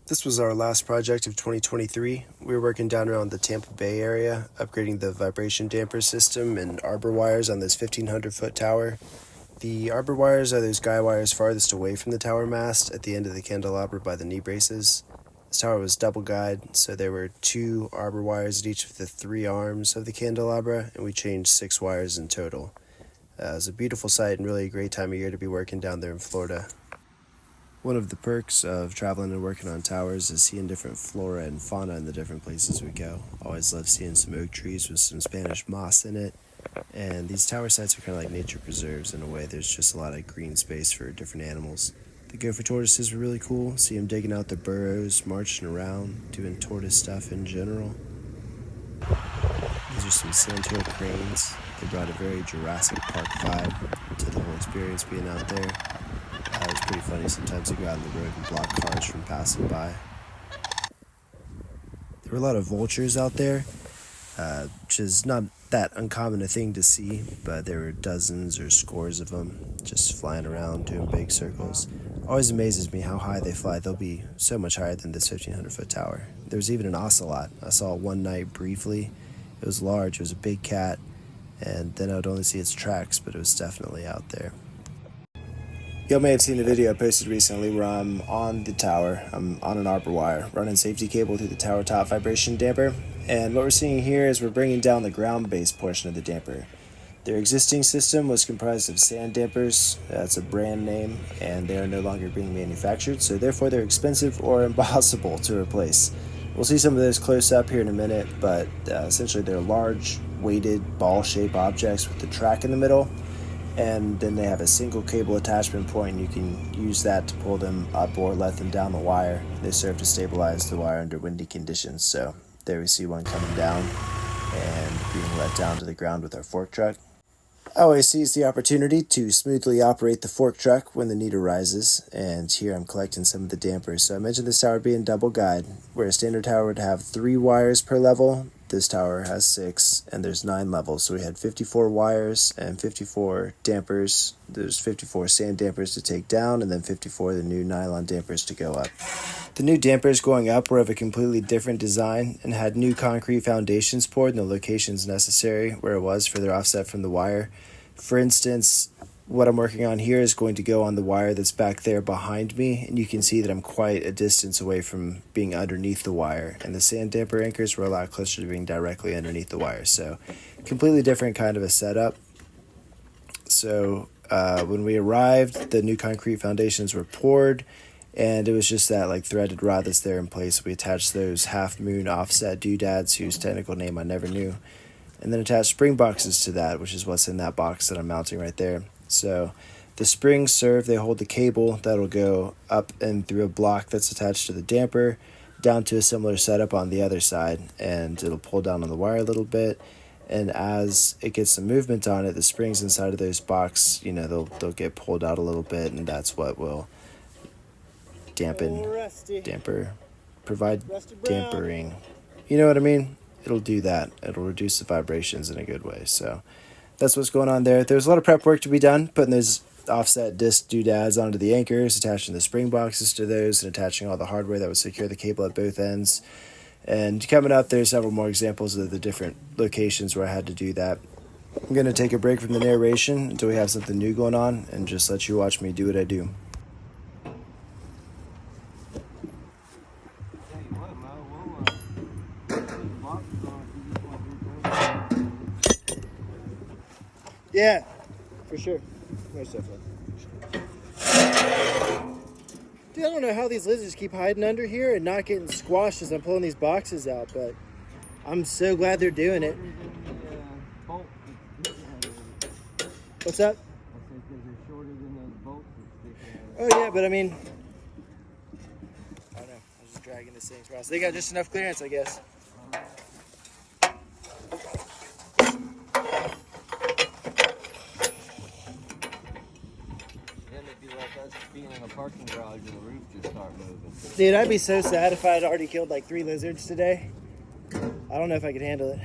This was our last project of 2023. We were working down around the Tampa Bay area, upgrading the vibration damper system and Arbor wires on this 1,500-foot tower. The Arbor wires are those guy wires farthest away from the tower mast at the end of the candelabra by the knee braces. This tower was double guyed, so there were 2 Arbor wires at each of the 3 arms of the candelabra, and we changed 6 wires in total. It was a beautiful sight and really a great time of year to be working down there in Florida. One of the perks of traveling and working on towers is seeing different flora and fauna in the different places we go. Always love seeing some oak trees with some Spanish moss in it. And these tower sites are kind of like nature preserves in a way. There's just a lot of green space for different animals. The gopher tortoises were really cool. See them digging out their burrows, marching around, doing tortoise stuff in general. These are some sandhill cranes. They brought a very Jurassic Park vibe to the whole experience being out there. It was pretty funny. Sometimes you go out on the road and block cars from passing by. There were a lot of vultures out there, which is not that uncommon a thing to see, but there were dozens or scores of them just flying around doing big circles. Always amazes me how high they fly. They'll be so much higher than this 1,500-foot tower. There was even an ocelot. I saw it one night briefly. It was large. It was a big cat, and then I would only see its tracks, but it was definitely out there. Y'all may have seen a video I posted recently where I'm on the tower. I'm on an Arbor wire, running safety cable through the tower top vibration damper. And what we're seeing here is we're bringing down the ground-based portion of the damper. Their existing system was comprised of sand dampers. That's a brand name, and they are no longer being manufactured, so therefore they're expensive or impossible to replace. We'll see some of those close up here in a minute, but essentially they're large, weighted, ball-shaped objects with the track in the middle. And then they have a single cable attachment point, and you can use that to pull them up or let them down the wire. They serve to stabilize the wire under windy conditions. So there we see one coming down and being let down to the ground with our fork truck. I always seize the opportunity to smoothly operate the fork truck when the need arises, and here I'm collecting some of the dampers. So I mentioned this tower being double guide, where a standard tower would have 3 wires per level. This tower has 6, and there's 9 levels, so we had 54 wires and 54 dampers. There's 54 sand dampers to take down, and then 54 the new nylon dampers to go up. The new dampers going up were of a completely different design and had new concrete foundations poured in the locations necessary where it was for their offset from the wire. For instance, what I'm working on here is going to go on the wire that's back there behind me, and you can see that I'm quite a distance away from being underneath the wire, and the sand damper anchors were a lot closer to being directly underneath the wire, so completely different kind of a setup. So when we arrived, the new concrete foundations were poured, and it was just that like threaded rod that's there in place. We attached those half moon offset doodads, whose technical name I never knew, and then attached spring boxes to that, which is what's in that box that I'm mounting right there. So the springs they hold the cable that'll go up and through a block that's attached to the damper down to a similar setup on the other side, and it'll pull down on the wire a little bit, and as it gets some movement on it, the springs inside of those box, they'll get pulled out a little bit, and that's what will provide dampering. You know what I mean? It'll do that. It'll reduce the vibrations in a good way. So that's what's going on there. There's a lot of prep work to be done, putting those offset disc doodads onto the anchors, attaching the spring boxes to those, and attaching all the hardware that would secure the cable at both ends. And coming up, there's several more examples of the different locations where I had to do that. I'm going to take a break from the narration until we have something new going on and just let you watch me do what I do. Yeah, for sure. Most definitely. Dude, I don't know how these lizards keep hiding under here and not getting squashed as I'm pulling these boxes out, but I'm so glad they're doing it. What's up? Oh yeah, but I mean, I don't know. I'm just dragging this thing across. They got just enough clearance, I guess. Being in a parking garage and the roof just start moving. Dude, I'd be so sad if I had already killed like 3 lizards today. I don't know if I could handle it.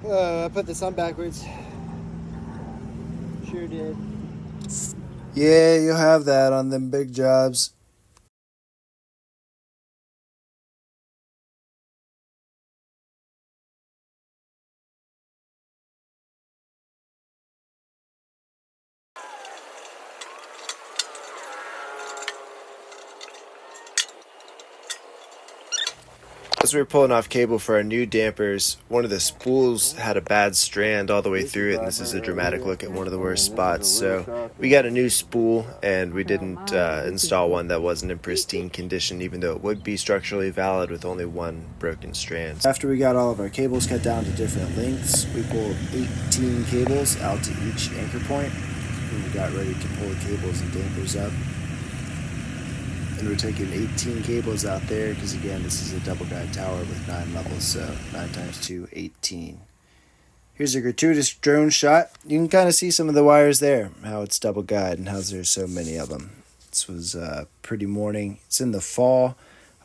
I put this on backwards. Sure did. Yeah, you'll have that on them big jobs. As we were pulling off cable for our new dampers, one of the spools had a bad strand all the way through it, and this is a dramatic look at one of the worst spots. So we got a new spool, and we didn't install one that wasn't in pristine condition, even though it would be structurally valid with only one broken strand. After we got all of our cables cut down to different lengths, we pulled 18 cables out to each anchor point, and we got ready to pull the cables and dampers up. And we're taking 18 cables out there because, again, this is a double guide tower with 9 levels, so 9 times 2, 18. Here's a gratuitous drone shot. You can kind of see some of the wires there, how it's double guide and how there's so many of them. This was a pretty morning. It's in the fall.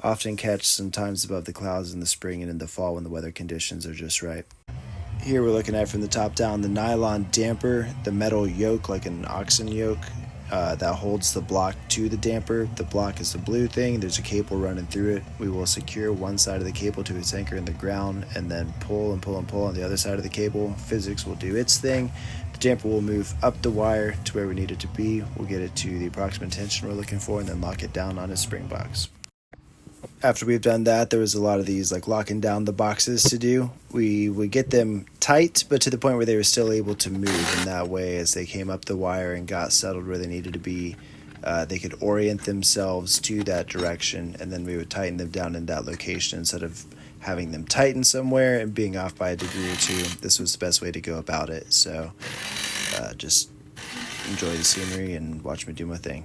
Often catch sometimes above the clouds in the spring and in the fall when the weather conditions are just right. Here we're looking at from the top down the nylon damper, the metal yoke like an oxen yoke. That holds the block to the damper. The block is the blue thing. There's a cable running through it. We will secure one side of the cable to its anchor in the ground and then pull and pull and pull on the other side of the cable. Physics will do its thing. The damper will move up the wire to where we need it to be. We'll get it to the approximate tension we're looking for and then lock it down on its spring box. After we've done that, there was a lot of these like locking down the boxes to do. We would get them tight, but to the point where they were still able to move. And that way, as they came up the wire and got settled where they needed to be, they could orient themselves to that direction. And then we would tighten them down in that location instead of having them tighten somewhere and being off by a degree or two. This was the best way to go about it. So just enjoy the scenery and watch me do my thing.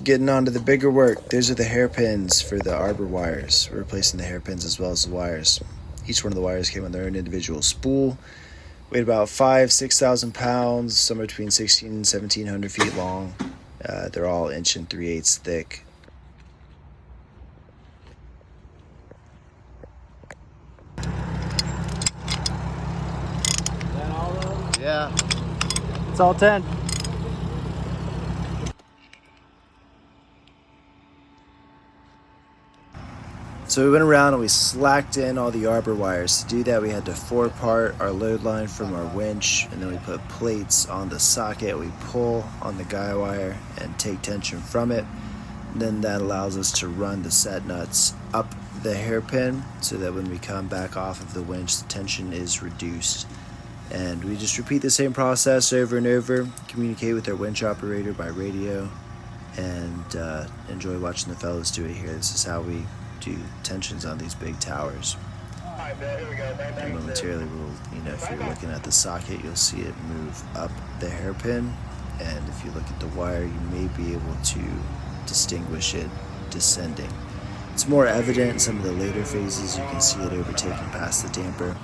Getting on to the bigger work. These are the hairpins for the Arbor wires. We're replacing the hairpins as well as the wires. Each one of the wires came on their own individual spool. Weighed about 6,000 pounds, somewhere between 16 and 1,700 feet long. They're all 1 3/8 thick. Is that all of them? Yeah, it's all 10. So we went around and we slacked in all the Arbor wires. To do that, we had to 4-part our load line from our winch, and then we put plates on the socket. We pull on the guy wire and take tension from it. And then that allows us to run the set nuts up the hairpin so that when we come back off of the winch, the tension is reduced. And we just repeat the same process over and over, communicate with our winch operator by radio, and enjoy watching the fellas do it here. This is how we do tensions on these big towers. And momentarily, if you're looking at the socket, you'll see it move up the hairpin, and if you look at the wire, you may be able to distinguish it descending. It's more evident in some of the later phases. You can see it overtaking past the damper.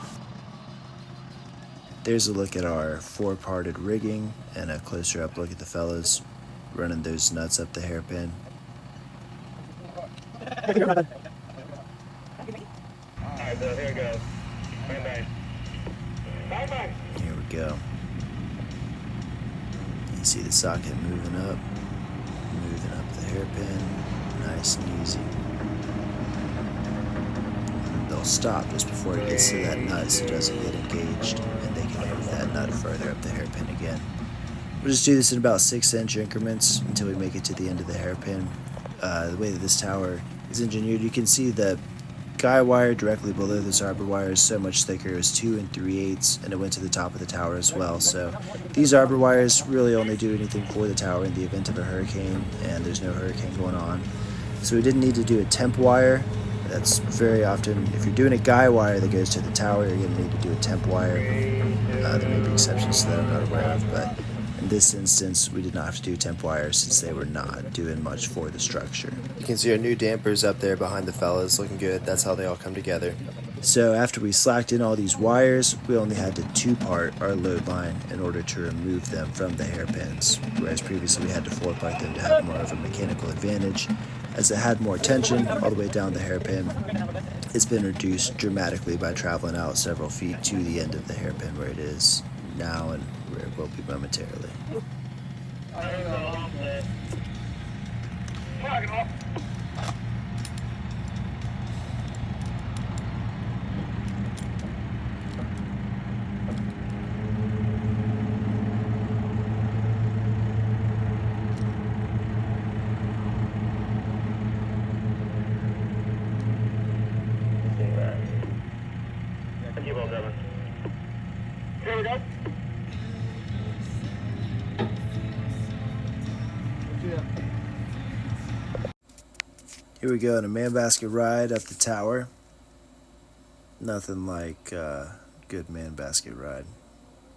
There's a look at our 4-parted rigging and a closer up look at the fellas running those nuts up the hairpin. Alright, Bill, here it goes. Bye-bye. Bye-bye. Here we're go. You see the socket moving up the hairpin, nice and easy. And they'll stop just before it gets to that nut so it doesn't get engaged, and they can move that nut further up the hairpin again. We'll just do this in about 6-inch increments until we make it to the end of the hairpin. The way that this tower is engineered, you can see the guy wire directly below this arbor wire is so much thicker. It was 2 3/8, and it went to the top of the tower as well. So these arbor wires really only do anything for the tower in the event of a hurricane, and there's no hurricane going on. So we didn't need to do a temp wire. That's very often, if you're doing a guy wire that goes to the tower, you're going to need to do a temp wire. There may be exceptions to that I'm not aware of, but in this instance, we did not have to do temp wires since they were not doing much for the structure. You can see our new dampers up there behind the fellas, looking good. That's how they all come together. So after we slacked in all these wires, we only had to 2-part our load line in order to remove them from the hairpins, whereas previously we had to 4-part them to have more of a mechanical advantage. As it had more tension all the way down the hairpin, it's been reduced dramatically by traveling out several feet to the end of the hairpin where it is now and where it will be momentarily. Here we go. Here we go on a man basket ride up the tower. Nothing like a good man basket ride.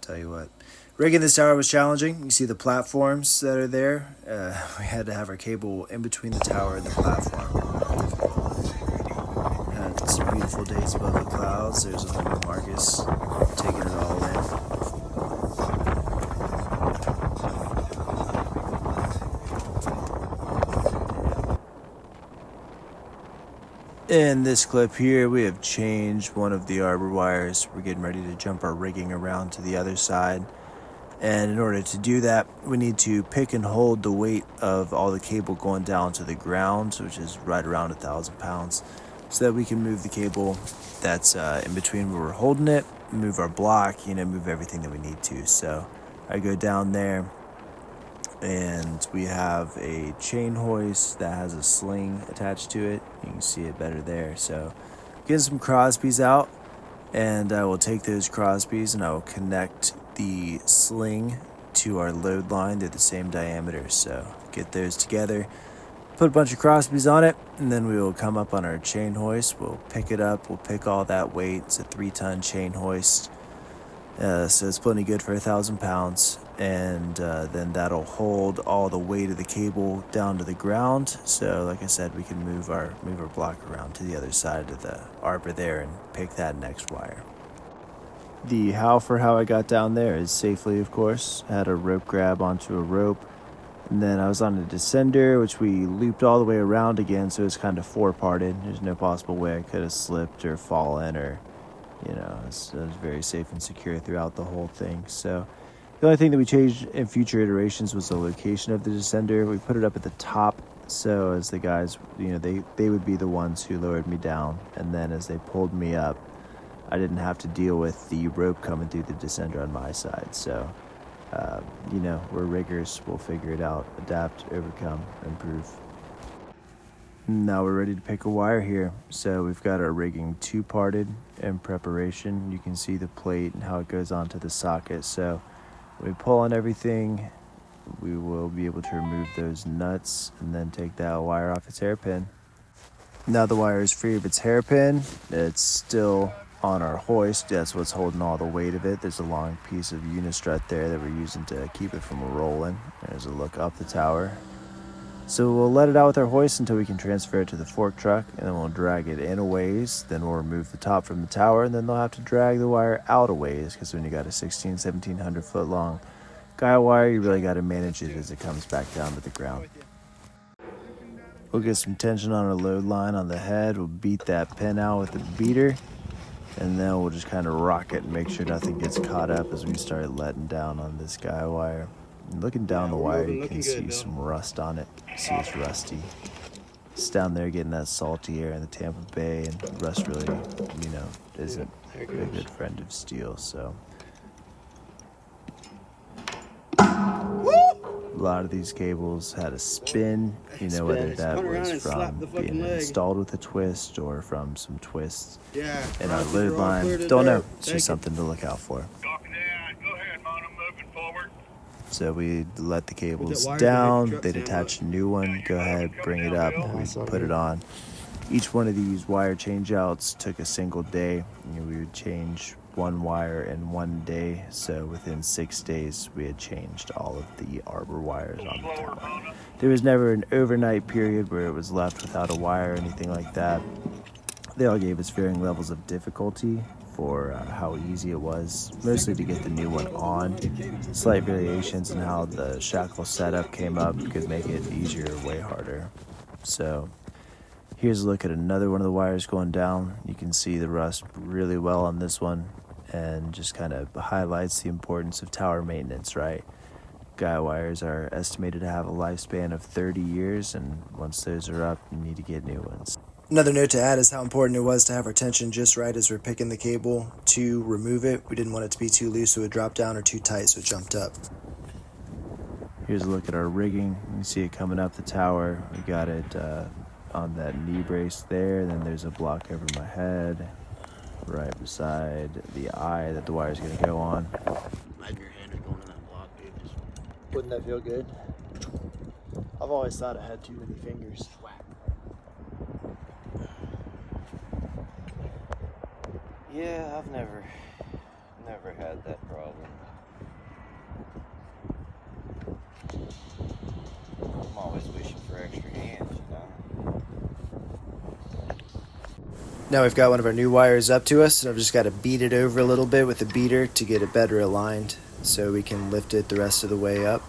Tell you what. Rigging this tower was challenging. You see the platforms that are there. We had to have our cable in between the tower and the platform. Had some beautiful days above the clouds. There's a homie Marcus taking it all in. In this clip here, we have changed one of the arbor wires. We're getting ready to jump our rigging around to the other side. And in order to do that, we need to pick and hold the weight of all the cable going down to the ground, which is right around 1,000 pounds, so that we can move the cable that's in between where we're holding it, move our block, move everything that we need to. So I go down there, and we have a chain hoist that has a sling attached to it. You can see it better there. So getting some Crosbys out, and I will take those Crosbys and I will connect the sling to our load line. They're the same diameter, so get those together, put a bunch of Crosbys on it, and then we will come up on our chain hoist. We'll pick it up, we'll pick all that weight. It's a 3-ton chain hoist, so it's plenty good for 1,000 pounds, and then that'll hold all the weight of the cable down to the ground. So like I said, we can move our block around to the other side of the arbor there and pick that next wire. The how for how I got down there is safely, of course. I had a rope grab onto a rope, and then I was on a descender, which we looped all the way around again, so it's kind of 4-parted. There's no possible way I could have slipped or fallen, or it was very safe and secure throughout the whole thing. So the only thing that we changed in future iterations was the location of the descender. We put it up at the top, so as the guys, they would be the ones who lowered me down, and then as they pulled me up, I didn't have to deal with the rope coming through the descender on my side. So, we're riggers. We'll figure it out, adapt, overcome, improve. Now we're ready to pick a wire here. So we've got our rigging 2-parted in preparation. You can see the plate and how it goes onto the socket. So when we pull on everything, we will be able to remove those nuts and then take that wire off its hairpin. Now the wire is free of its hairpin. It's still on our hoist. That's what's holding all the weight of it. There's a long piece of unistrut there that we're using to keep it from rolling. There's a look up the tower. So we'll let it out with our hoist until we can transfer it to the fork truck, and then we'll drag it in a ways. Then we'll remove the top from the tower, and then they'll have to drag the wire out a ways, because when you got a 1,700 foot long guy wire, you really got to manage it as it comes back down to the ground. We'll get some tension on our load line on the head. We'll beat that pin out with the beater. And then we'll just kind of rock it and make sure nothing gets caught up as we start letting down on this guy wire. And looking down the wire, you can see some rust on it. You see it's rusty. It's down there getting that salty air in the Tampa Bay, and rust really, isn't a good friend of steel, so. A lot of these cables had a spin, whether that was from being installed with a twist or from some twists in our load line. Don't know. It's just something to look out for. Go ahead, man. I'm moving forward. So we let the cables down, they'd attach a new one, go ahead, bring it up, and we put it on. Each one of these wire changeouts took a single day. We would change one wire in one day, so within 6 days we had changed all of the Arbor wires on the tower. There was never an overnight period where it was left without a wire or anything like that. They all gave us varying levels of difficulty for how easy it was, mostly to get the new one on. Slight variations in how the shackle setup came up could make it easier or way harder. So here's a look at another one of the wires going down. You can see the rust really well on this one, and just kind of highlights the importance of tower maintenance, right? Guy wires are estimated to have a lifespan of 30 years, and once those are up, you need to get new ones. Another note to add is how important it was to have our tension just right as we're picking the cable to remove it. We didn't want it to be too loose so it would drop down, or too tight so it jumped up. Here's a look at our rigging. You can see it coming up the tower. We got it on that knee brace there. Then there's a block over my head right beside the eye that the wire's going to go on. Imagine your hand is going in that block, dude. Just Wouldn't that feel good? I've always thought I had too many fingers. Yeah, I've never had that problem. I'm always wishing for extra hands, Now we've got one of our new wires up to us, and I've just got to beat it over a little bit with a beater to get it better aligned so we can lift it the rest of the way up.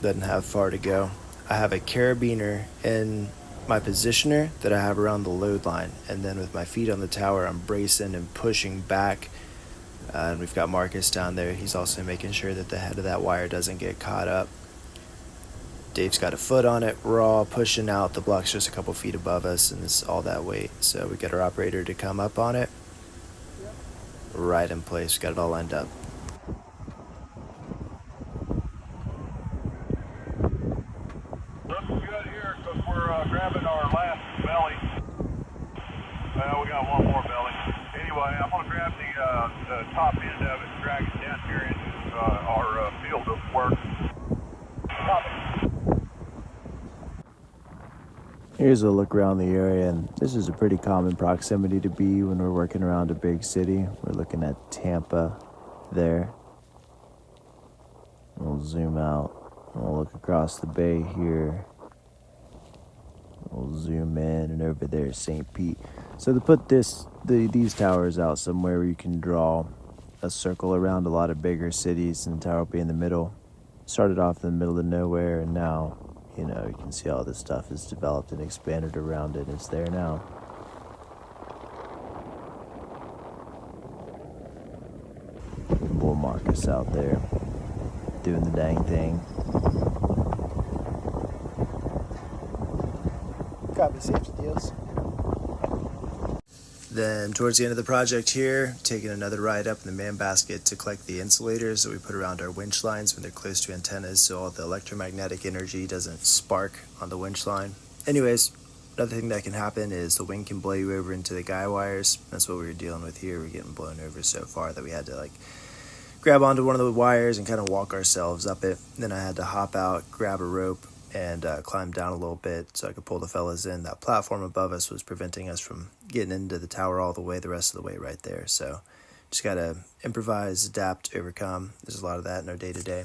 Doesn't have far to go. I have a carabiner in my positioner that I have around the load line, and then with my feet on the tower, I'm bracing and pushing back. And we've got Marcus down there. He's also making sure that the head of that wire doesn't get caught up. Dave's got a foot on it. We're all pushing out. The block's just a couple feet above us, and it's all that weight. So we get our operator to come up on it. Right in place. Got it all lined up. Looking good here because we're grabbing our last belly. Well, we got one more belly. Anyway, I'm going to grab the top end of it and drag it down here into our field of work. Here's a look around the area, and this is a pretty common proximity to be when we're working around a big city. We're looking at Tampa there. We'll zoom out, and we'll look across the bay here. We'll zoom in, and over there is St. Pete. So to put these towers out somewhere where you can draw a circle around a lot of bigger cities, and the tower will be in the middle. Started off in the middle of nowhere, and now you can see all this stuff is developed and expanded around it. It's there now. Bull Marcus out there doing the dang thing. Copy, safety deals. Then towards the end of the project here, taking another ride up in the man basket to collect the insulators that we put around our winch lines when they're close to antennas so all the electromagnetic energy doesn't spark on the winch line. Anyways, another thing that can happen is the wind can blow you over into the guy wires. That's what we were dealing with here. We're getting blown over so far that we had to grab onto one of the wires and kind of walk ourselves up it. Then I had to hop out, grab a rope, and climb down a little bit so I could pull the fellas in. That platform above us was preventing us from getting into the tower all the way, the rest of the way right there. So just got to improvise, adapt, overcome. There's a lot of that in our day-to-day.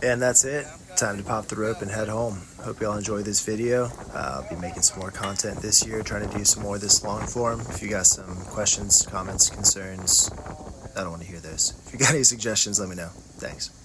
And that's it. Time to pop the rope and head home. Hope y'all enjoy this video. I'll be making some more content this year, trying to do some more of this long form. If you got some questions, comments, concerns, I don't want to hear those. If you got any suggestions, let me know. Thanks.